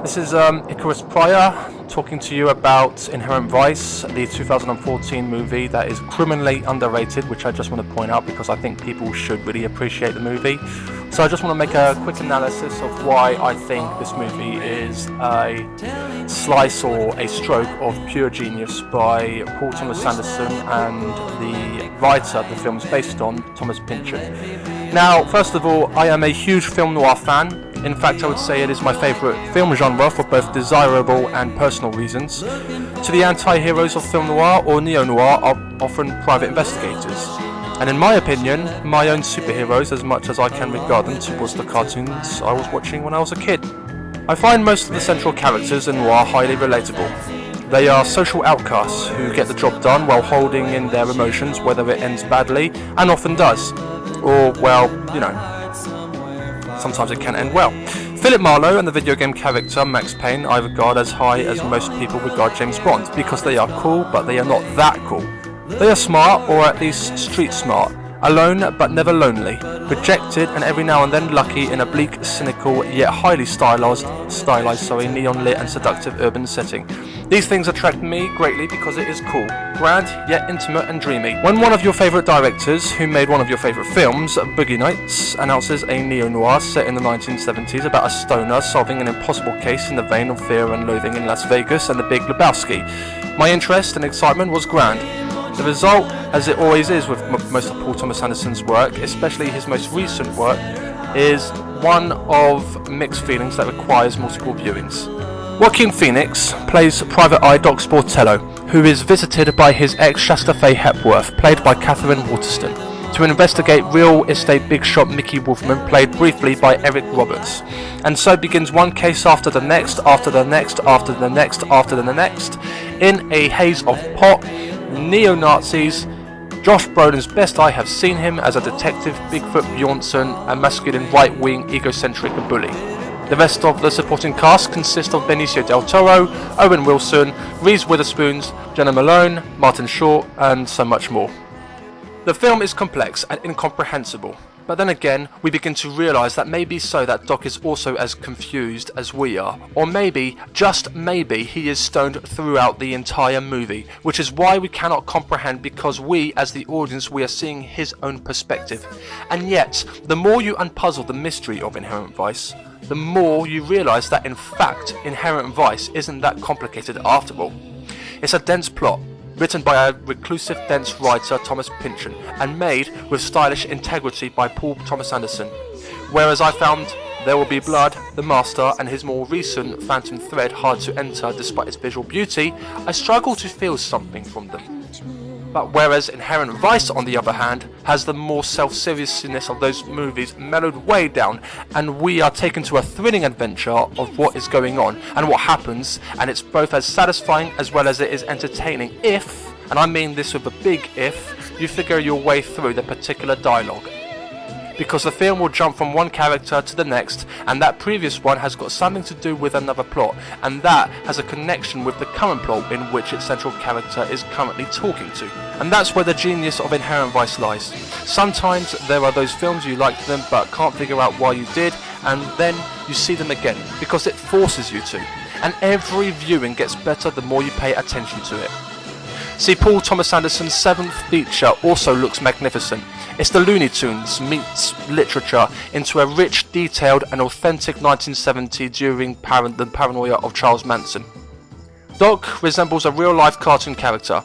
This is Icarus Pryor talking to you about Inherent Vice, the 2014 movie that is criminally underrated, which I just want to point out because I think people should really appreciate the movie. So I just want to make a quick analysis of why I think this movie is a slice or a stroke of pure genius by Paul Thomas Anderson and the writer the film is based on, Thomas Pynchon. Now, first of all, I am a huge film noir fan. In fact, I would say it is my favourite film genre for both desirable and personal reasons. To the anti-heroes of film noir or neo-noir are often private investigators. And in my opinion, my own superheroes, as much as I can regard them towards the cartoons I was watching when I was a kid. I find most of the central characters in noir highly relatable. They are social outcasts who get the job done while holding in their emotions, whether it ends badly, and often does. Or, well, you know, sometimes it can end well. Philip Marlowe and the video game character Max Payne I regard as high as most people regard James Bond, because they are cool, but they are not that cool. They are smart, or at least street smart, alone but never lonely, rejected and every now and then lucky in a bleak, cynical, yet highly stylized neon lit and seductive urban setting. These things attract me greatly because it is cool, grand, yet intimate and dreamy. When one of your favourite directors, who made one of your favourite films, Boogie Nights, announces a neo-noir set in the 1970s about a stoner solving an impossible case in the vein of Fear and Loathing in Las Vegas and The Big Lebowski, my interest and excitement was grand. The result, as it always is with most of Paul Thomas Anderson's work, especially his most recent work, is one of mixed feelings that requires multiple viewings. Joaquin Phoenix plays Private Eye Doc Sportello, who is visited by his ex Shasta Faye Hepworth, played by Catherine Waterston, to investigate real estate big shot Mickey Wolfman, played briefly by Eric Roberts. And so begins one case after the next, after the next, after the next, after the next, in a haze of pot, neo-Nazis, Josh Brolin's best I have seen him as a detective, Bigfoot Bjornsson, a masculine right-wing egocentric bully. The rest of the supporting cast consists of Benicio del Toro, Owen Wilson, Reese Witherspoon, Jenna Malone, Martin Short, and so much more. The film is complex and incomprehensible, but then again, we begin to realise that maybe so that Doc is also as confused as we are, or maybe, just maybe, he is stoned throughout the entire movie, which is why we cannot comprehend, because we, as the audience, we are seeing his own perspective. And yet, the more you unpuzzle the mystery of Inherent Vice, the more you realise that in fact, Inherent Vice isn't that complicated after all. It's a dense plot, written by a reclusive, dense writer, Thomas Pynchon, and made with stylish integrity by Paul Thomas Anderson. Whereas I found There Will Be Blood, The Master, and his more recent Phantom Thread hard to enter despite its visual beauty, I struggle to feel something from them. But whereas Inherent Vice, on the other hand, has the more self-seriousness of those movies mellowed way down, and we are taken to a thrilling adventure of what is going on and what happens, and it's both as satisfying as well as it is entertaining if, and I mean this with a big if, you figure your way through the particular dialogue. Because the film will jump from one character to the next, and that previous one has got something to do with another plot, and that has a connection with the current plot in which its central character is currently talking to. And that's where the genius of Inherent Vice lies. Sometimes there are those films you liked them but can't figure out why you did, and then you see them again, because it forces you to. And every viewing gets better the more you pay attention to it. See, Paul Thomas Anderson's seventh feature also looks magnificent. It's the Looney Tunes meets literature into a rich, detailed and authentic 1970 during the paranoia of Charles Manson. Doc resembles a real-life cartoon character.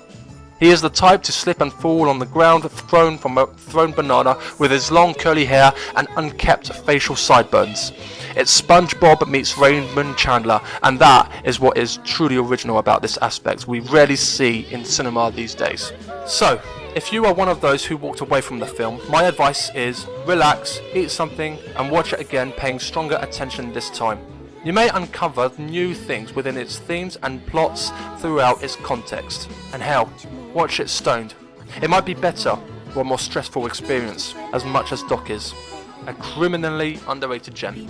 He is the type to slip and fall on the ground thrown from a thrown banana with his long curly hair and unkept facial sideburns. It's SpongeBob meets Raymond Chandler, and that is what is truly original about this aspect we rarely see in cinema these days. So, if you are one of those who walked away from the film, my advice is relax, eat something, and watch it again, paying stronger attention this time. You may uncover new things within its themes and plots throughout its context. And hell, watch it stoned. It might be better or a more stressful experience, as much as Doc is. A criminally underrated gem.